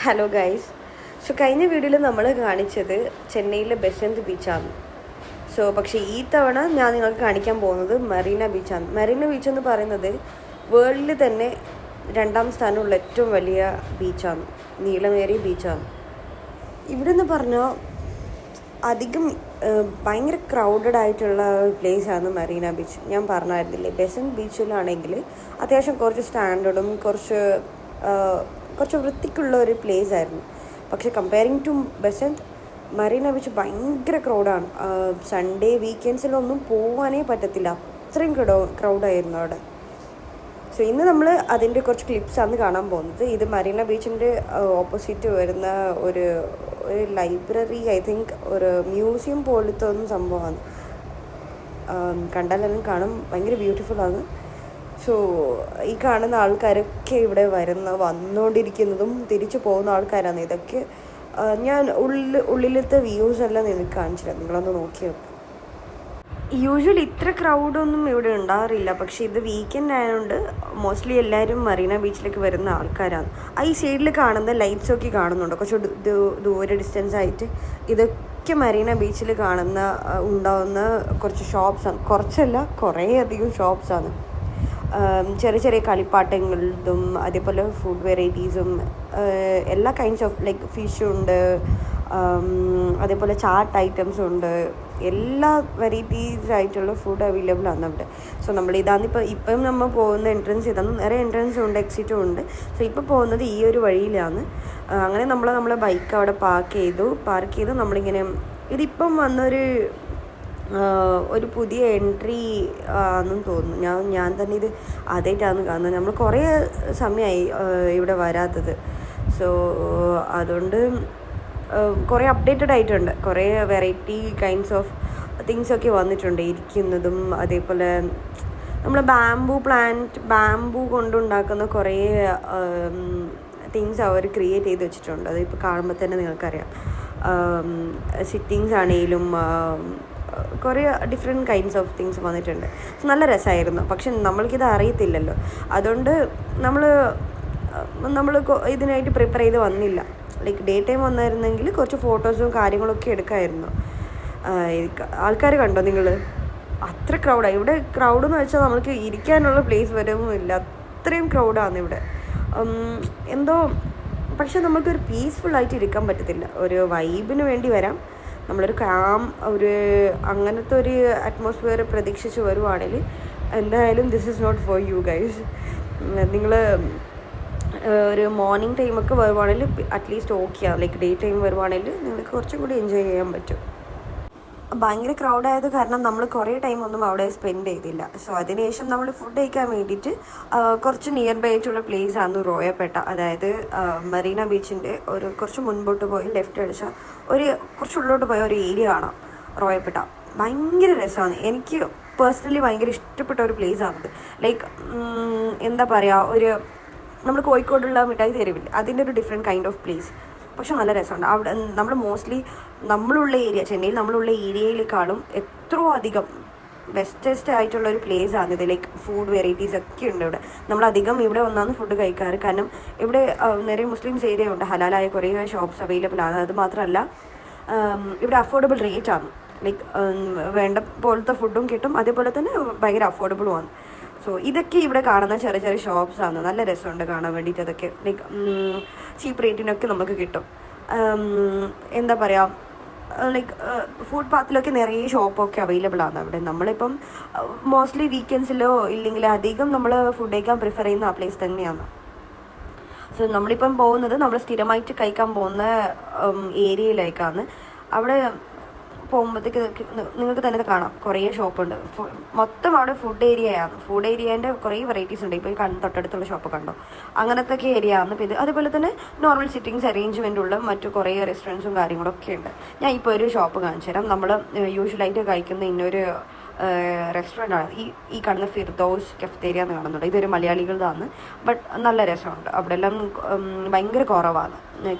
Hello guys. So കഴിഞ്ഞ വീഡിയോയിൽ നമ്മൾ കാണിച്ചത് ചെന്നൈയിലെ ബെസന്റ് ബീച്ചാണ്. പക്ഷേ ഈ തവണ ഞാൻ നിങ്ങൾക്ക് കാണിക്കാൻ പോകുന്നത് മെറീന ബീച്ചാണ്. മെറീന ബീച്ച് എന്ന് പറയുന്നത് വേൾഡിൽ തന്നെ 2ാം സ്ഥാനമുള്ള ഏറ്റവും വലിയ ബീച്ചാണ്, നീളമേറിയ ബീച്ചാണ്. ഇവിടെ നിന്ന് പറഞ്ഞാൽ അധികം ഭയങ്കര ക്രൗഡഡ് ആയിട്ടുള്ള പ്ലേസാണ് മെറീന ബീച്ച്. ഞാൻ പറഞ്ഞായിരുന്നില്ലേ, ബെസന്റ് ബീച്ചിലാണെങ്കിൽ അത്യാവശ്യം കുറച്ച് സ്റ്റാൻഡേർഡും കുറച്ച് വൃത്തിക്കുള്ള ഒരു പ്ലേസ് ആയിരുന്നു. പക്ഷേ comparing to Besant, Marina beach ഭയങ്കര ക്രൗഡാണ്. സൺഡേ വീക്കെൻഡ്സിലൊന്നും പോകാനേ പറ്റത്തില്ല, അത്രയും ക്രൗഡായിരുന്നു അവിടെ. സോ ഇന്ന് നമ്മൾ അതിൻ്റെ കുറച്ച് ക്ലിപ്സാണ് കാണാൻ പോകുന്നത്. ഇത് മറീന ബീച്ചിൻ്റെ ഓപ്പോസിറ്റ് വരുന്ന ഒരു ലൈബ്രറി, ഐ തിങ്ക് ഒരു മ്യൂസിയം പോലത്തെ ഒന്നും സംഭവമാണ്. കണ്ടാലെല്ലാം കാണും, ഭയങ്കര ബ്യൂട്ടിഫുള്ളാണ്. സോ ഈ കാണുന്ന ആൾക്കാരൊക്കെ ഇവിടെ വന്നുകൊണ്ടിരിക്കുന്നതും തിരിച്ചു പോകുന്ന ആൾക്കാരാണ്. ഇതൊക്കെ ഞാൻ ഉള്ളിലത്തെ വ്യൂസ് എല്ലാം നിങ്ങൾക്ക് കാണിച്ചില്ല, നിങ്ങളൊന്ന് നോക്കി നോക്കുക. യൂഷ്വലി ഇത്ര ക്രൗഡൊന്നും ഇവിടെ ഉണ്ടാകാറില്ല, പക്ഷേ ഇത് വീക്കെൻഡ് ആയതുകൊണ്ട് മോസ്റ്റ്ലി എല്ലാവരും മറീന ബീച്ചിലേക്ക് വരുന്ന ആൾക്കാരാണ്. ഈ സൈഡിൽ കാണുന്ന ലൈറ്റ്സൊക്കെ കാണുന്നുണ്ട് കുറച്ച് ദൂരെ ഡിസ്റ്റൻസ് ആയിട്ട്. ഇതൊക്കെ മറീന ബീച്ചിൽ ഉണ്ടാകുന്ന കുറച്ച് ഷോപ്സാണ്. കുറച്ചല്ല, കുറേ അധികം ഷോപ്സാണ്. ചെറിയ ചെറിയ കളിപ്പാട്ടങ്ങളും അതേപോലെ ഫുഡ് വെറൈറ്റീസും എല്ലാ കൈൻഡ്സ് ഓഫ് ലൈക്ക് ഫിഷുണ്ട്, അതേപോലെ ചാട്ട് ഐറ്റംസും ഉണ്ട്. എല്ലാ വെറൈറ്റീസ് ആയിട്ടുള്ള ഫുഡ് അവൈലബിൾ ആണ് അവിടെ. സോ ഇപ്പം നമ്മൾ പോകുന്ന എൻട്രൻസ് ഇതാണ്. നിറയെ എൻട്രൻസും ഉണ്ട്, എക്സിറ്റും ഉണ്ട്. സോ ഇപ്പോൾ പോകുന്നത് ഈ ഒരു വഴിയിലാണ്. അങ്ങനെ നമ്മളെ ബൈക്ക് അവിടെ പാർക്ക് ചെയ്തു നമ്മളിങ്ങനെ ഇതിപ്പം വന്നൊരു പുതിയ എൻട്രി ആണെന്ന് തോന്നുന്നു. ഞാൻ തന്നെ ഇത് ആദ്യമായിട്ടാണ് കാണുന്നത്. നമ്മൾ കുറേ സമയമായി ഇവിടെ വരാത്തത്. സോ അതുകൊണ്ട് കുറേ അപ്ഡേറ്റഡ് ആയിട്ടുണ്ട്. കുറേ വെറൈറ്റി കൈൻഡ്സ് ഓഫ് തിങ്സൊക്കെ വന്നിട്ടുണ്ട്, ഇരിക്കുന്നതും. അതേപോലെ നമ്മൾ ബാംബു കൊണ്ടുണ്ടാക്കുന്ന കുറേ തിങ്സ് അവർ ക്രിയേറ്റ് ചെയ്ത് വെച്ചിട്ടുണ്ട്. അതിപ്പോൾ കാണുമ്പോൾ തന്നെ നിങ്ങൾക്കറിയാം. സിറ്റിങ്സ് ആണെങ്കിലും കുറേ ഡിഫറെൻറ്റ് കൈൻഡ്സ് ഓഫ് തിങ്സ് വന്നിട്ടുണ്ട്. നല്ല രസമായിരുന്നു. പക്ഷെ നമ്മൾക്കിത് അറിയത്തില്ലല്ലോ, അതുകൊണ്ട് നമ്മൾ ഇതിനായിട്ട് പ്രിപ്പയർ ചെയ്ത് വന്നില്ല. ലൈക്ക് ഡേ ടൈം വന്നായിരുന്നെങ്കിൽ കുറച്ച് ഫോട്ടോസും കാര്യങ്ങളൊക്കെ എടുക്കാമായിരുന്നു. ആൾക്കാർ കണ്ടോ നിങ്ങൾ? അത്ര ക്രൗഡാണ് ഇവിടെ. ക്രൗഡെന്ന് വെച്ചാൽ നമുക്ക് ഇരിക്കാനുള്ള പ്ലേസ് വരുന്നില്ല, അത്രയും ക്രൗഡാണ് ഇവിടെ. എന്തോ പക്ഷെ നമുക്കൊരു പീസ്ഫുള്ളായിട്ട് ഇരിക്കാൻ പറ്റത്തില്ല. ഒരു വൈബിന് വേണ്ടി വരാം, നമ്മളൊരു അങ്ങനത്തെ ഒരു അറ്റ്മോസ്ഫിയർ പ്രതീക്ഷിച്ച് വരുവാണെങ്കിൽ എന്തായാലും this is not for you guys. നിങ്ങൾ ഒരു മോർണിംഗ് ടൈമൊക്കെ വരുവാണെങ്കിൽ അറ്റ്ലീസ്റ്റ് ഓക്കെയാണ്. ലൈക്ക് ഡേ ടൈം വരുവാണെങ്കിൽ നിങ്ങൾക്ക് കുറച്ചും കൂടി എൻജോയ് ചെയ്യാൻ പറ്റും. ഭയങ്കര ക്രൗഡായത് കാരണം നമ്മൾ കുറേ ടൈമൊന്നും അവിടെ സ്പെൻഡ് ചെയ്തില്ല. സോ അതിനുശേഷം നമ്മൾ ഫുഡ് കഴിക്കാൻ വേണ്ടിയിട്ട് കുറച്ച് നിയർ ബൈ ആയിട്ടുള്ള പ്ലേസ് ആണ് റോയപ്പെട്ട. അതായത് മറീന ബീച്ചിൻ്റെ കുറച്ച് മുൻപോട്ട് പോയി ലെഫ്റ്റ് അടിച്ചാൽ കുറച്ച് ഉള്ളോട്ട് പോയ ഒരു ഏരിയ കാണാം, റോയപ്പെട്ട. ഭയങ്കര രസമാണ്. എനിക്ക് പേഴ്സണലി ഭയങ്കര ഇഷ്ടപ്പെട്ട ഒരു പ്ലേസ് ആണത്. ലൈക്ക് എന്താ പറയുക, നമ്മൾ കോഴിക്കോടുള്ള മിഠായി തെരുവില്ല, അതിൻ്റെ ഒരു ഡിഫറെൻറ്റ് കൈൻഡ് ഓഫ് പ്ലേസ്. പക്ഷെ നല്ല രസമുണ്ട് അവിടെ. നമ്മൾ മോസ്റ്റ്ലി ചെന്നൈയിൽ നമ്മളുള്ള ഏരിയയിലേക്കാളും എത്രയോ അധികം ബെസ്റ്റസ്റ്റ് ആയിട്ടുള്ള ഒരു പ്ലേസ് ആണിത്. ലൈക്ക് ഫുഡ് വെറൈറ്റീസ് ഒക്കെ ഉണ്ട് ഇവിടെ. നമ്മളധികം ഇവിടെ വന്നാണ് ഫുഡ് കഴിക്കാറ്. കാരണം ഇവിടെ നിറയെ മുസ്ലിംസ് ഏരിയ ഉണ്ട്, ഹലാലായ കുറേ ഷോപ്സ് അവൈലബിൾ ആണ്. അത് മാത്രമല്ല ഇവിടെ അഫോർഡബിൾ റേറ്റ് ആണ്. ലൈക്ക് വേണ്ട പോലത്തെ ഫുഡും കിട്ടും, അതേപോലെ തന്നെ ഭയങ്കര അഫോർഡബിളുമാണ്. സോ ഇതൊക്കെ ഇവിടെ കാണുന്ന ചെറിയ ചെറിയ ഷോപ്സാണ്. നല്ല രസമുണ്ട് കാണാൻ വേണ്ടിയിട്ട്. അതൊക്കെ ലൈക്ക് ചീപ്പ് റേറ്റിനൊക്കെ നമുക്ക് കിട്ടും. എന്താ പറയുക, ലൈക്ക് ഫുഡ് പാത്തിലൊക്കെ നിറയെ ഷോപ്പൊക്കെ അവൈലബിൾ ആണ് അവിടെ. നമ്മളിപ്പം മോസ്റ്റ്ലി വീക്കെൻഡ്സിലോ ഇല്ലെങ്കിൽ അധികം നമ്മൾ ഫുഡ് കഴിക്കാൻ പ്രിഫർ ചെയ്യുന്ന ആ പ്ലേസ് തന്നെയാണ്. സോ നമ്മളിപ്പം പോകുന്നത് നമ്മൾ സ്ഥിരമായിട്ട് കഴിക്കാൻ പോകുന്ന ഏരിയയിലേക്കാണ്. അവിടെ പോകുമ്പോഴത്തേക്ക് നിങ്ങൾക്ക് തന്നെ കാണാം കുറേ ഷോപ്പുണ്ട്. മൊത്തം അവിടെ ഫുഡ് ഏരിയയാണ്. ഫുഡ് ഏരിയേൻ്റെ കുറേ വെറൈറ്റീസ് ഉണ്ട്. ഇപ്പോൾ തൊട്ടടുത്തുള്ള ഷോപ്പ് കണ്ടോ, അങ്ങനത്തെ ഒക്കെ ഏരിയ ആണ്. പിന്നെ അതുപോലെ തന്നെ നോർമൽ സിറ്റിങ്സ് അറേഞ്ച്മെൻ്റ് ഉള്ള മറ്റു കുറേ റെസ്റ്റോറൻറ്റ്സും കാര്യങ്ങളൊക്കെ ഉണ്ട്. ഞാൻ ഇപ്പോൾ ഒരു ഷോപ്പ് കാണിച്ചു തരാം. നമ്മൾ യൂഷ്വലായിട്ട് കഴിക്കുന്ന ഇന്നൊരു റെസ്റ്റോറൻ്റ് ആണ് ഈ കാണുന്ന ഫിർദൗസ് കഫ്തേരിയ എന്ന് കാണുന്നുണ്ട്. ഇതൊരു മലയാളികളതാണ്, ബട്ട് നല്ല രസമുണ്ട്. അവിടെ എല്ലാം ഭയങ്കര കുറവാണ്.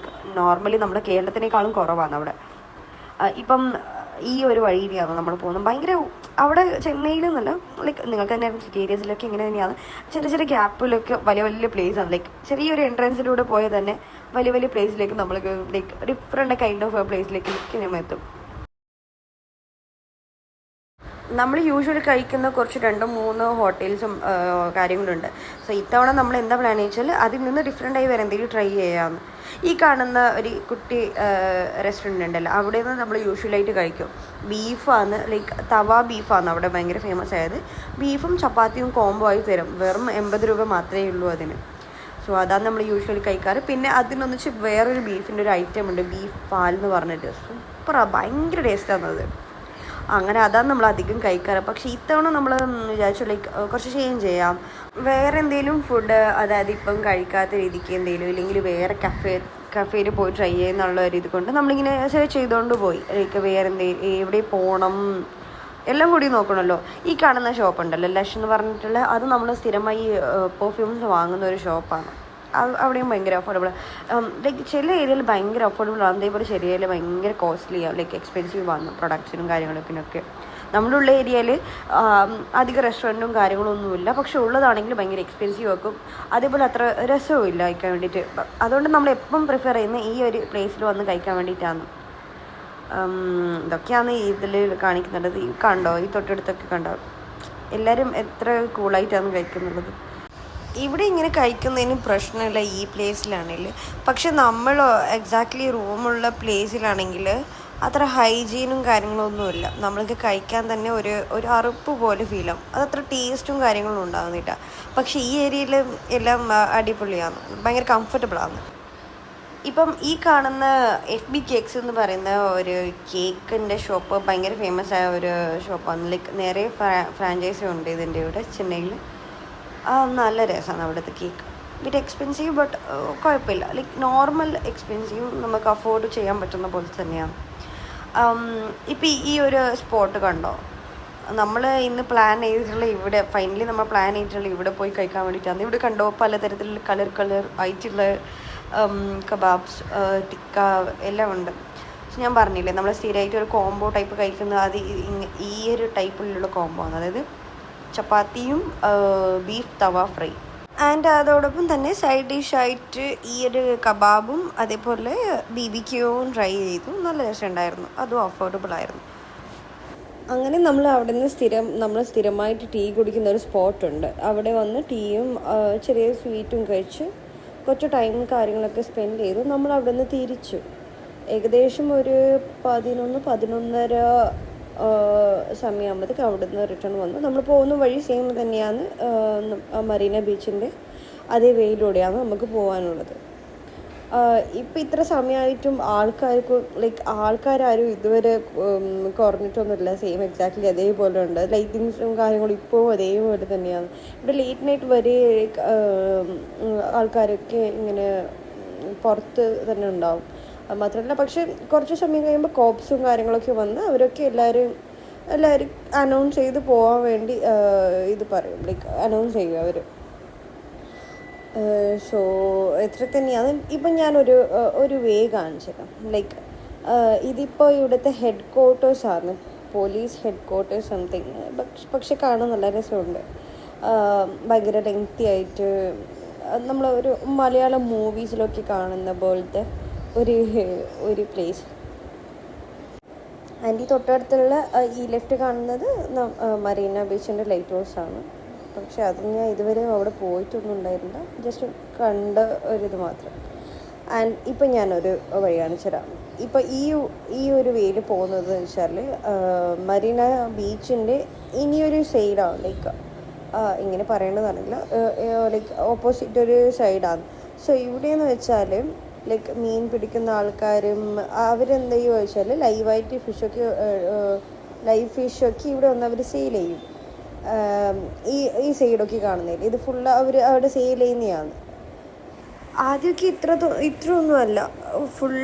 നോർമലി നമ്മുടെ കേരളത്തിനേക്കാളും കുറവാണ് അവിടെ. ഇപ്പം ഈ ഒരു വഴിയിലാണ് നമ്മൾ പോകുന്നത്. ഭയങ്കര അവിടെ ചെന്നൈയിലെന്നല്ല, ലൈക്ക് നിങ്ങൾക്ക് തന്നെ സിറ്റി ഏരിയസിലൊക്കെ ഇങ്ങനെ തന്നെയാണ്. ചെറിയ ചെറിയ ഗ്യാപ്പിലൊക്കെ വലിയ വലിയ പ്ലേസാണ്. ലൈക്ക് ചെറിയൊരു എൻട്രൻസിലൂടെ പോയാൽ തന്നെ വലിയ വലിയ പ്ലേസിലേക്ക് നമ്മൾ ലൈക്ക് ഡിഫറെൻ്റ് കൈൻഡ് ഓഫ് പ്ലേസിലേക്ക് നമ്മൾ എത്തും. നമ്മൾ യൂഷ്വലി കഴിക്കുന്ന കുറച്ച് 2-3 ഹോട്ടൽസും കാര്യങ്ങളുണ്ട്. സോ ഇത്തവണ നമ്മൾ എന്താ പ്ലാൻ വെച്ചാൽ അതിൽ നിന്ന് ഡിഫറെൻ്റായി വേറെ എന്തെങ്കിലും ട്രൈ ചെയ്യാമെന്ന്. ഈ കാണുന്ന ഒരു കുട്ടി റെസ്റ്റോറൻറ്റ് ഉണ്ടല്ലോ, അവിടെ നിന്ന് നമ്മൾ യൂഷ്വലായിട്ട് കഴിക്കും. ബീഫാണ്, ലൈക്ക് തവ ബീഫാണ് അവിടെ ഭയങ്കര ഫേമസ് ആയത്. ബീഫും ചപ്പാത്തിയും കോംബോ ആയി തരും. വെറും 80 രൂപ മാത്രമേ ഉള്ളൂ അതിന്. സോ അതാണ് നമ്മൾ യൂഷ്വലി കഴിക്കാറ്. പിന്നെ അതിനൊന്നിച്ച് വേറൊരു ബീഫിൻ്റെ ഒരു ഐറ്റം ഉണ്ട്, ബീഫ് പാൽ എന്ന് പറഞ്ഞിട്ട്. സൂപ്പറാണ്, ഭയങ്കര ടേസ്റ്റാണത്. അങ്ങനെ അതാണ് നമ്മൾ അധികം കഴിക്കാറ്. പക്ഷേ ഇത്തവണ നമ്മൾ വിചാരിച്ചു ലൈക്ക് കുറച്ച് ചേഞ്ച് ചെയ്യാം, വേറെ എന്തെങ്കിലും ഫുഡ്, അതായത് ഇപ്പം കഴിക്കാത്ത രീതിക്ക് എന്തെങ്കിലും, ഇല്ലെങ്കിൽ വേറെ കഫേയിൽ പോയി ട്രൈ ചെയ്യുന്നുള്ള ഒരു ഇത് കൊണ്ട് നമ്മളിങ്ങനെ സെർച്ച് ചെയ്തുകൊണ്ട് പോയി. ലൈക്ക് വേറെ എന്തെങ്കിലും എവിടെ പോകണം എല്ലാം കൂടി നോക്കണമല്ലോ. ഈ കാണുന്ന ഷോപ്പ് ഉണ്ടല്ലോ, ലഷ് എന്ന് പറഞ്ഞിട്ടുള്ള, അത് നമ്മൾ സ്ഥിരമായി പെർഫ്യൂംസ് വാങ്ങുന്ന ഒരു ഷോപ്പാണ്. അവിടെയും ഭയങ്കര അഫോർഡബിൾ. ലൈക്ക് ചില ഏരിയയിൽ ഭയങ്കര അഫോർഡബിൾ ആണ്, അതേപോലെ ചില ഏരിയയിൽ ഭയങ്കര കോസ്റ്റ്ലി ആണ്, ലൈക്ക് എക്സ്പെൻസീവ് ആണ് പ്രൊഡക്ട്സിനും കാര്യങ്ങളൊക്കെ. നമ്മുടെ ഉള്ള ഏരിയയിൽ അധികം റെസ്റ്റോറൻറ്റും കാര്യങ്ങളൊന്നുമില്ല, പക്ഷെ ഉള്ളതാണെങ്കിൽ ഭയങ്കര എക്സ്പെൻസീവ് ആക്കും, അതേപോലെ അത്ര രസവും ഇല്ല കഴിക്കാൻ വേണ്ടിയിട്ട്. അതുകൊണ്ട് നമ്മൾ എപ്പം പ്രിഫർ ചെയ്യുന്നത് ഈ ഒരു പ്ലേസിൽ വന്ന് കഴിക്കാൻ വേണ്ടിയിട്ടാണ്. ഇതൊക്കെയാണ് ഇതിൽ കാണിക്കുന്നുള്ളത്. ഈ കണ്ടോ, ഈ തൊട്ടടുത്തൊക്കെ കണ്ടോ, എല്ലാവരും എത്ര കൂളായിട്ടാണ് കഴിക്കുന്നുള്ളത്. ഇവിടെ ഇങ്ങനെ കഴിക്കുന്നതിന് പ്രശ്നമില്ല ഈ പ്ലേസിലാണെങ്കിൽ. പക്ഷെ നമ്മൾ എക്സാക്ട്ലി റൂമുള്ള പ്ലേസിലാണെങ്കിൽ അത്ര ഹൈജീനും കാര്യങ്ങളൊന്നുമില്ല. നമ്മൾക്ക് കഴിക്കാൻ തന്നെ ഒരു അറുപ്പ് പോലെ ഫീലാവും, അതത്ര ടേസ്റ്റും കാര്യങ്ങളും ഉണ്ടാകുന്നില്ല. പക്ഷേ ഈ ഏരിയയിൽ എല്ലാം അടിപൊളിയാണ്, ഭയങ്കര കംഫർട്ടബിളാണ്. ഇപ്പം ഈ കാണുന്ന FB കേക്ക്സ് എന്ന് പറയുന്ന ഒരു കേക്കിൻ്റെ ഷോപ്പ് ഭയങ്കര ഫേമസ് ആയ ഒരു ഷോപ്പാണ്. ലൈക്ക് നേരെ ഫ്രാഞ്ചൈസി ഉണ്ട് ഇതിൻ്റെ ഇവിടെ ചെന്നൈയിൽ. നല്ല രസമാണ് അവിടുത്തെ കേക്ക്. ബിറ്റ് എക്സ്പെൻസീവ്, ബട്ട് കുഴപ്പമില്ല. ലൈക്ക് നോർമൽ എക്സ്പെൻസീവ്, നമുക്ക് അഫോർഡ് ചെയ്യാൻ പറ്റുന്ന പോലെ തന്നെയാണ്. ഇപ്പം ഈ ഒരു സ്പോട്ട് കണ്ടോ, നമ്മൾ ഇന്ന് പ്ലാൻ ചെയ്തിട്ടുള്ള ഇവിടെ, ഫൈനലി നമ്മൾ പ്ലാൻ ചെയ്തിട്ടുള്ള ഇവിടെ പോയി കഴിക്കാൻ വേണ്ടിയിട്ടാണ്. ഇവിടെ കണ്ടോ പലതരത്തിലുള്ള കളർ ആയിട്ടുള്ള കബാബ്സ്, ടിക്ക എല്ലാം ഉണ്ട്. ഞാൻ പറഞ്ഞില്ലേ, നമ്മൾ സ്ഥിരമായിട്ട് ഒരു കോംബോ ടൈപ്പ് കഴിക്കുന്നത് അത് ഈ ഒരു ടൈപ്പിലുള്ള കോംബോ ആണ്. അതായത് ചപ്പാത്തിയും ബീഫ് തവ ഫ്രൈ, ആൻഡ് അതോടൊപ്പം തന്നെ സൈഡ് ഡിഷായിട്ട് ഈ ഒരു കബാബും അതേപോലെ BBQവും ട്രൈ ചെയ്തു. നല്ല രസമുണ്ടായിരുന്നു, അതും അഫോർഡബിൾ ആയിരുന്നു. അങ്ങനെ നമ്മൾ അവിടെ നിന്ന് നമ്മൾ സ്ഥിരമായിട്ട് ടീ കുടിക്കുന്ന ഒരു സ്പോട്ടുണ്ട്. അവിടെ വന്ന് ടീയും ചെറിയ സ്വീറ്റും കഴിച്ച് കുറച്ച് ടൈം കാര്യങ്ങളൊക്കെ സ്പെൻഡ് ചെയ്തു. നമ്മൾ അവിടെ നിന്ന് തിരിച്ചു. ഏകദേശം ഒരു 11-11:30 സമയമാകുമ്പോഴത്തേക്ക് അവിടെ നിന്ന് റിട്ടേൺ വന്നു. നമ്മൾ പോകുന്ന വഴി സെയിം തന്നെയാണ്, മറീന ബീച്ചിൻ്റെ അതേ വേയിലൂടെയാണ് നമുക്ക് പോകാനുള്ളത്. ഇപ്പം ഇത്ര സമയമായിട്ടും ആൾക്കാരും ഇതുവരെ കുറഞ്ഞിട്ടൊന്നുമില്ല. സെയിം എക്സാക്ട്ലി അതേപോലെ ഉണ്ട്. ലൈറ്റിങ്സും കാര്യങ്ങളും ഇപ്പോഴും അതേപോലെ തന്നെയാണ്. ഇവിടെ ലേറ്റ് നൈറ്റ് വരെ ആൾക്കാരൊക്കെ ഇങ്ങനെ പുറത്ത് തന്നെ ഉണ്ടാവും. മാത്രമല്ല, പക്ഷെ കുറച്ച് സമയം കഴിയുമ്പോൾ കോപ്സും കാര്യങ്ങളൊക്കെ വന്ന് അവരൊക്കെ എല്ലാവരും അനൗൺസ് ചെയ്ത് പോകാൻ വേണ്ടി ഇത് പറയും, ലൈക്ക് അനൗൺസ് ചെയ്യും അവർ. സോ എത്ര തന്നെയാണ്. ഇപ്പം ഞാനൊരു വേ കാണിച്ചിടാം. ലൈക്ക് ഇതിപ്പോൾ ഇവിടുത്തെ ഹെഡ് ക്വാർട്ടേഴ്സാണ്, പോലീസ് ഹെഡ് ക്വാർട്ടേഴ്സ് സംതിങ്. പക്ഷെ കാണാൻ നല്ല രസമുണ്ട്. ഭയങ്കര ലെങ്തി ആയിട്ട് നമ്മൾ ഒരു മലയാളം മൂവീസിലൊക്കെ കാണുന്ന പോലത്തെ ഒരു പ്ലേസ്. ആൻഡ് ഈ തൊട്ടടുത്തുള്ള ഈ ലെഫ്റ്റ് കാണുന്നത് മറീന ബീച്ചിൻ്റെ ലൈറ്റ് ഹൗസാണ്. പക്ഷെ അത് ഞാൻ ഇതുവരെ അവിടെ പോയിട്ടൊന്നും ഉണ്ടായിരുന്നില്ല, ജസ്റ്റ് കണ്ട ഒരിത് മാത്രം. ആൻഡ് ഇപ്പം ഞാനൊരു വഴി കാണിച്ചു തരാം. ഇപ്പം ഈ ഒരു വേയിൽ പോകുന്നത് വെച്ചാൽ മറീന ബീച്ചിൻ്റെ ഇനിയൊരു സൈഡാണ്. ലൈക്ക് ഇങ്ങനെ പറയേണ്ടതാണെങ്കിൽ ലൈക്ക് ഓപ്പോസിറ്റ് ഒരു സൈഡാണ്. സോ ഇവിടെയെന്ന് വെച്ചാൽ ലൈക്ക് മീൻ പിടിക്കുന്ന ആൾക്കാരും അവരെന്ത് ചെയ്യുക വെച്ചാൽ ലൈവായിട്ട് ലൈവ് ഫിഷൊക്കെ ഇവിടെ വന്ന് അവർ സെയിൽ ചെയ്യും. ഈ സൈഡൊക്കെ കാണുന്നില്ല, ഇത് ഫുള്ള് അവിടെ സെയിൽ ചെയ്യുന്നതാണ്. ആദ്യമൊക്കെ ഇത്ര ഒന്നുമല്ല. ഫുൾ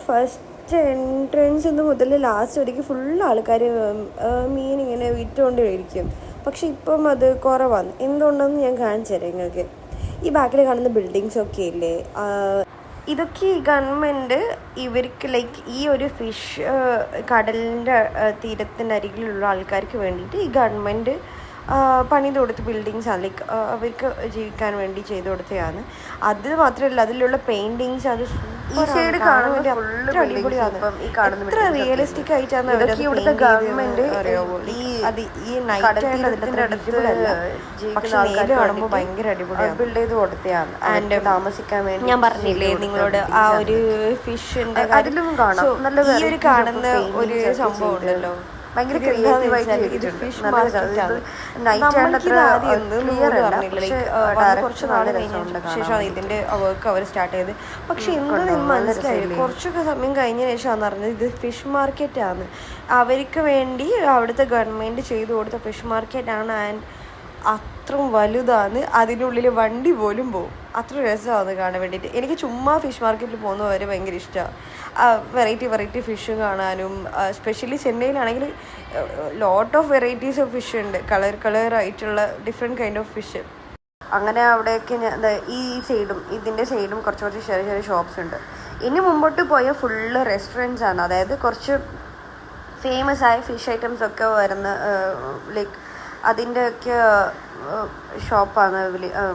ഫസ്റ്റ് എൻട്രൻസ് മുതൽ ലാസ്റ്റ് വരയ്ക്ക് ഫുൾ ആൾക്കാർ മീൻ ഇങ്ങനെ വിറ്റുകൊണ്ടിരിക്കും. പക്ഷെ ഇപ്പം അത് കുറവാണ്. എന്തുകൊണ്ടെന്ന് ഞാൻ കാണിച്ചു തരാം നിങ്ങൾക്ക്. ഈ ബാക്കിൽ കാണുന്ന ബിൽഡിങ്സൊക്കെ ഇല്ലേ, ഇതൊക്കെ ഈ ഗവൺമെൻറ് ഇവർക്ക് ലൈക്ക് ഈ ഒരു ഫിഷ് കടലിൻ്റെ തീരത്തിനരികിലുള്ള ആൾക്കാർക്ക് വേണ്ടിയിട്ട് ഈ ഗവൺമെൻറ് പണിത് കൊടുത്ത ബിൽഡിങ്സാണ് ലൈക്ക് അവർക്ക് ജീവിക്കാൻ വേണ്ടി ചെയ്തു കൊടുത്തതാണ്. അത് മാത്രമല്ല അതിലുള്ള പെയിൻറ്റിങ്സ് അത് ഈ സൈഡ് കാണുമ്പോൾ എത്ര റിയലിസ്റ്റിക് ആയിട്ടാണ് ഇവിടുത്തെ ഗവൺമെന്റ് ഈ നൈറ്റ് കാണുമ്പോൾ ഭയങ്കര അടിപൊളിയാണ് ബിൽഡ് ചെയ്ത് കൊടുത്തതാണ്. ആൻഡ് താമസിക്കാൻ വേണ്ടി ഞാൻ പറഞ്ഞില്ലേ നിങ്ങളോട് ആ ഒരു ഫിഷിന്റെ അതിലും കാണാം. നല്ല ഈ ഒരു കാണുന്ന ഒരു സംഭവം ഉണ്ടല്ലോ ഭയങ്കര ക്രിയേറ്റീവായിട്ട് കുറച്ച് നാള് കഴിഞ്ഞ ശേഷമാണ് ഇതിന്റെ വർക്ക് അവർ സ്റ്റാർട്ട് ചെയ്തത്. പക്ഷെ എന്ത് മനസ്സിലായി കുറച്ചൊക്കെ സമയം കഴിഞ്ഞ ശേഷമാണ് അറിഞ്ഞത് ഇത് ഫിഷ് മാർക്കറ്റ് ആണ്. അവർക്ക് വേണ്ടി അവിടുത്തെ ഗവൺമെന്റ് ചെയ്തു കൊടുത്ത ഫിഷ് മാർക്കറ്റ് ആണ്. ആൻഡ് അത്രയും വലുതാണ്, അതിനുള്ളിൽ വണ്ടി പോലും പോകും. അത്ര രസമാണ് കാണാൻ വേണ്ടിയിട്ട്. എനിക്ക് ചുമ്മാ ഫിഷ് മാർക്കറ്റിൽ പോകുന്നവരെ ഭയങ്കര ഇഷ്ടമാണ്. വെറൈറ്റി ഫിഷ് കാണാനും. സ്പെഷ്യലി ചെന്നൈയിലാണെങ്കിൽ lot of varieties of fish ഉണ്ട്, കളറായിട്ടുള്ള ഡിഫറെൻറ്റ് കൈൻഡ് ഓഫ് ഫിഷ്. അങ്ങനെ അവിടെയൊക്കെ ഈ സൈഡും ഇതിൻ്റെ സൈഡും കുറച്ച് ചെറിയ ഷോപ്സ് ഉണ്ട്. ഇനി മുമ്പോട്ട് പോയ ഫുള്ള് റെസ്റ്റോറൻറ്റ്സ് ആണ്. അതായത് കുറച്ച് ഫേമസ് ആയ ഫിഷ് ഐറ്റംസ് ഒക്കെ വരുന്ന ലൈക്ക് അതിൻ്റെയൊക്കെ ഷോപ്പാണ്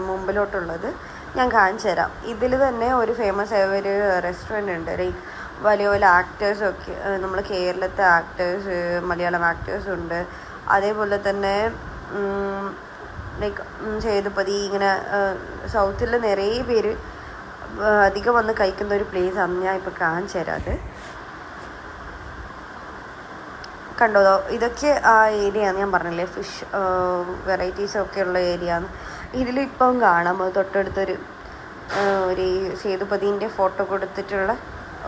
മുമ്പിലോട്ടുള്ളത്. ഞാൻ കാണിച്ചു തരാം. ഇതിൽ തന്നെ ഒരു ഫേമസ് ആയ ഒരു റെസ്റ്റോറൻറ്റ് ഉണ്ട്. ലൈക്ക് വലിയ ആക്ടേഴ്സൊക്കെ നമ്മൾ കേരളത്തെ ആക്ടേഴ്സ്, മലയാളം ആക്ടേഴ്സ് ഉണ്ട്. അതേപോലെ തന്നെ ലൈക്ക് സേതുപതി, ഇങ്ങനെ സൗത്തിൽ നിറയെ പേര് അധികം വന്ന് കഴിക്കുന്ന ഒരു പ്ലേസ് ആണ്. ഞാൻ ഇപ്പോൾ കാണിച്ചു തരാം. അത് കണ്ടോ, ഇതൊക്കെ ആ ഏരിയയാണ്. ഞാൻ പറഞ്ഞില്ലേ ഫിഷ് വെറൈറ്റീസൊക്കെ ഉള്ള ഏരിയയാണ്. ഇതിലിപ്പം കാണാം തൊട്ടടുത്തൊരു സേതുപതിൻ്റെ ഫോട്ടോ കൊടുത്തിട്ടുള്ള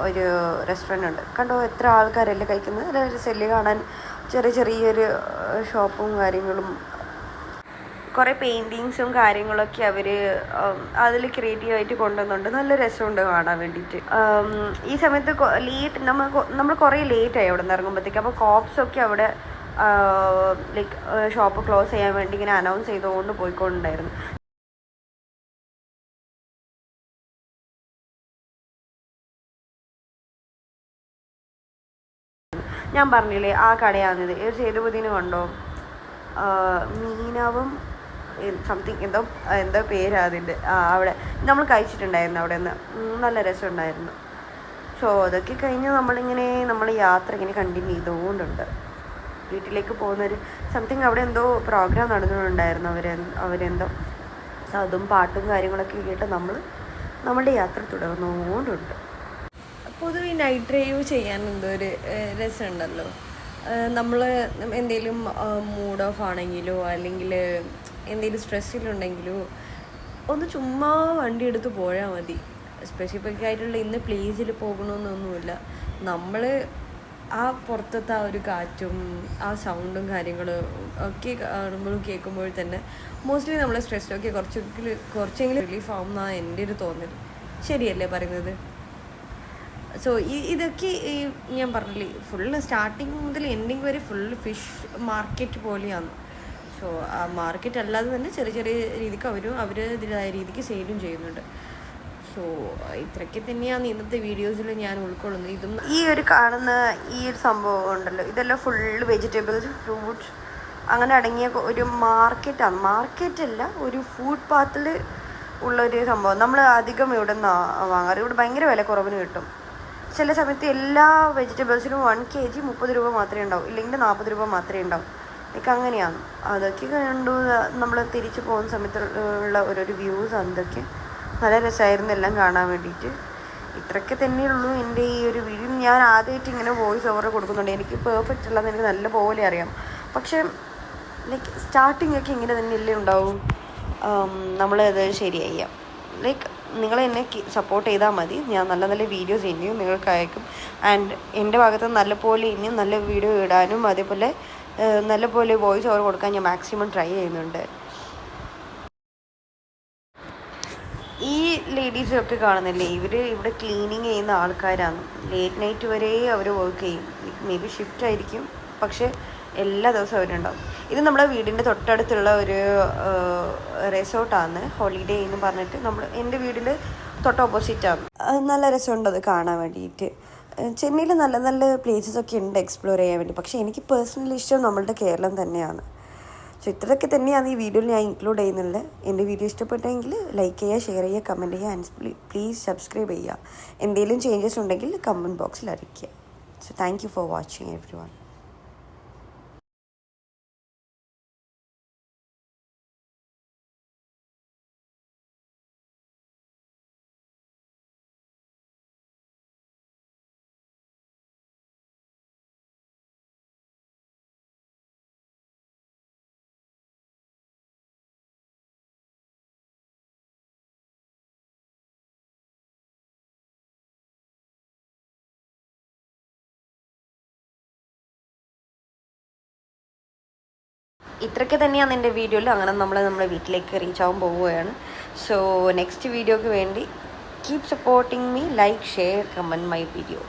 ഒരു റെസ്റ്റോറൻ്റ് ഉണ്ട്. കണ്ടോ എത്ര ആൾക്കാരല്ലേ കഴിക്കുന്നത്. ഒരു സെല്ല് കാണാൻ ചെറിയൊരു ഷോപ്പും കാര്യങ്ങളും കുറേ പെയിൻറ്റിങ്സും കാര്യങ്ങളൊക്കെ അവർ അതിൽ ക്രിയേറ്റീവായിട്ട് കൊണ്ടുവന്നുണ്ട്. നല്ല രസമുണ്ട് കാണാൻ വേണ്ടിയിട്ട്. ഈ സമയത്ത് നമ്മൾ കുറേ ലേറ്റായി അവിടെ നിന്ന് ഇറങ്ങുമ്പോഴത്തേക്ക്. അപ്പോൾ കോപ്സൊക്കെ അവിടെ ലൈക്ക് ഷോപ്പ് ക്ലോസ് ചെയ്യാൻ വേണ്ടി ഇങ്ങനെ അനൗൺസ് ചെയ്തുകൊണ്ട് പോയിക്കൊണ്ടുണ്ടായിരുന്നു. ഞാൻ പറഞ്ഞില്ലേ ആ കടയാണിത്. സേതുപതിന് കണ്ടോ, മീനാവും സംതിങ് എന്തോ പേരാണ് അതിൻ്റെ. അവിടെ നമ്മൾ കഴിച്ചിട്ടുണ്ടായിരുന്നു. അവിടെ നിന്ന് നല്ല രസമുണ്ടായിരുന്നു. സോ അതൊക്കെ കഴിഞ്ഞ് നമ്മൾ യാത്ര ഇങ്ങനെ കണ്ടിന്യൂ ചെയ്തുകൊണ്ടുണ്ട് വീട്ടിലേക്ക് പോകുന്നൊരു സംതിങ്. അവിടെ എന്തോ പ്രോഗ്രാം നടന്നുകൊണ്ടുണ്ടായിരുന്നു. അവരെന്തോ അതും പാട്ടും കാര്യങ്ങളൊക്കെ കേട്ട് നമ്മളുടെ യാത്ര തുടർന്നുകൊണ്ടുണ്ട്. പൊതുവെ നൈറ്റ് ഡ്രൈവ് ചെയ്യാൻ എന്തോ ഒരു രസമുണ്ടല്ലോ. നമ്മൾ എന്തെങ്കിലും മൂഡ് ഓഫ് ആണെങ്കിലോ അല്ലെങ്കിൽ എന്തെങ്കിലും സ്ട്രെസ്സിലുണ്ടെങ്കിലോ ഒന്ന് ചുമ്മാ വണ്ടി എടുത്ത് പോയാൽ മതി. സ്പെസിഫിക് ആയിട്ടുള്ള ഇന്ന് പ്ലേസിൽ പോകണമെന്നൊന്നുമില്ല. നമ്മൾ ആ പുറത്തത്തെ ആ ഒരു കാറ്റും ആ സൗണ്ടും കാര്യങ്ങളും ഒക്കെ കാണുമ്പോഴും കേൾക്കുമ്പോൾ തന്നെ മോസ്റ്റ്ലി നമ്മളെ സ്ട്രെസ്സൊക്കെ കുറച്ചെങ്കിലും റിലീഫ് ആവുമെന്നാണ് എൻ്റെ ഒരു തോന്നൽ. ശരിയല്ലേ പറയുന്നത്? സോ ഇതൊക്കെ ഞാൻ പറഞ്ഞില്ലേ ഫുള്ള് സ്റ്റാർട്ടിങ് മുതൽ എൻഡിങ് വരെ ഫുള്ള് ഫിഷ് മാർക്കറ്റ് പോലെയാണ്. സോ ആ മാർക്കറ്റ് അല്ലാതെ തന്നെ ചെറിയ രീതിക്ക് അവരുടേതായ രീതിക്ക് സെയിലും ചെയ്യുന്നുണ്ട്. സോ ഇത്രയ്ക്ക് തന്നെയാണ് ഇന്നത്തെ വീഡിയോസിൽ ഞാൻ ഉൾക്കൊള്ളുന്നത്. ഇതും ഈ ഒരു കാണുന്ന ഈ ഒരു സംഭവം ഉണ്ടല്ലോ, ഇതെല്ലാം ഫുള്ള് വെജിറ്റബിൾസ്, ഫ്രൂട്ട്സ് അങ്ങനെ അടങ്ങിയ ഒരു മാർക്കറ്റാണ്. മാർക്കറ്റല്ല, ഒരു ഫുഡ് പാത്തിൽ ഉള്ളൊരു സംഭവം. നമ്മൾ അധികം ഇവിടെ നിന്നാണ് വാങ്ങാറ്. ഇവിടെ ഭയങ്കര വില കുറവിന് കിട്ടും. ചില സമയത്ത് എല്ലാ വെജിറ്റബിൾസിനും 1 kg 30 രൂപ മാത്രമേ ഉണ്ടാവും, ഇല്ലെങ്കിൽ 40 രൂപ മാത്രമേ ഉണ്ടാവും. എനിക്ക് അങ്ങനെയാണ്. അതൊക്കെ കണ്ടു നമ്മൾ തിരിച്ചു പോകുന്ന സമയത്ത് ഉള്ള ഓരോരോ വ്യൂസ് അതൊക്കെ നല്ല രസമായിരുന്നു എല്ലാം കാണാൻ വേണ്ടിയിട്ട്. ഇത്രയൊക്കെ തന്നെയുള്ളൂ എൻ്റെ ഈ ഒരു വീഡിയോ. ഞാൻ ആദ്യമായിട്ട് ഇങ്ങനെ വോയിസ് ഓവർ കൊടുക്കുന്നുണ്ട്. എനിക്ക് പെർഫെക്റ്റ് അല്ലാന്ന് എനിക്ക് നല്ല പോലെ അറിയാം. പക്ഷേ ലൈക്ക് സ്റ്റാർട്ടിങ് ഒക്കെ ഇങ്ങനെ തന്നെയല്ലേ ഉണ്ടാവും. നമ്മളത് ശരിയാക്കാം. ലൈക്ക് നിങ്ങൾ എന്നെ സപ്പോർട്ട് ചെയ്താൽ മതി. ഞാൻ നല്ല വീഡിയോസ് ഇനിയും നിങ്ങൾക്ക് അയക്കും. ആൻഡ് എൻ്റെ ഭാഗത്ത് നല്ലപോലെ ഇനിയും നല്ല വീഡിയോ ഇടാനും അതേപോലെ നല്ലപോലെ വോയിസ് ഓവർ കൊടുക്കാൻ ഞാൻ മാക്സിമം ട്രൈ ചെയ്യുന്നുണ്ട്. ഈ ലേഡീസൊക്കെ കാണുന്നില്ലേ, ഇവിടെ ക്ലീനിങ് ചെയ്യുന്ന ആൾക്കാരാണ്. ലേറ്റ് നൈറ്റ് വരെ അവർ വർക്ക് ചെയ്യും. മേ ബി ഷിഫ്റ്റ് ആയിരിക്കും, പക്ഷേ എല്ലാ ദിവസവും അവരുണ്ടാവും. ഇത് നമ്മുടെ വീടിൻ്റെ തൊട്ടടുത്തുള്ള ഒരു റിസോർട്ടാണ്, ഹോളിഡേ എന്ന് പറഞ്ഞിട്ട്. എൻ്റെ വീടിൽ തൊട്ട് ഓപ്പോസിറ്റാണ്. നല്ല രസമുണ്ട് അത് കാണാൻ വേണ്ടിയിട്ട്. ചെന്നൈയിൽ നല്ല നല്ല പ്ലേസസ് ഒക്കെ ഉണ്ട് എക്സ്പ്ലോർ ചെയ്യാൻ വേണ്ടി. പക്ഷേ എനിക്ക് പേഴ്സണലി ഇഷ്ടം നമ്മളുടെ കേരളം തന്നെയാണ്. സോ ഇത്രയൊക്കെ തന്നെയാണ് ഈ വീഡിയോയിൽ ഞാൻ ഇൻക്ലൂഡ് ചെയ്യുന്നുള്ളത്. എൻ്റെ വീഡിയോ ഇഷ്ടപ്പെട്ടെങ്കിൽ ലൈക്ക് ചെയ്യുക, ഷെയർ ചെയ്യുക, കമൻറ്റ് ചെയ്യുക ആൻഡ് പ്ലീസ് സബ്സ്ക്രൈബ് ചെയ്യുക. എന്തെങ്കിലും ചേഞ്ചസ് ഉണ്ടെങ്കിൽ കമൻറ്റ് ബോക്സിൽ അറിയിക്കുക. So thank you for watching every one. ഇത്രയൊക്കെ തന്നെയാണ് എൻ്റെ വീഡിയോയിൽ. അങ്ങനെ നമ്മുടെ വീട്ടിലേക്ക് റീച്ച് ആവാൻ പോവുകയാണ്. സോ നെക്സ്റ്റ് വീഡിയോക്ക് വേണ്ടി keep supporting me, like, share, comment my video.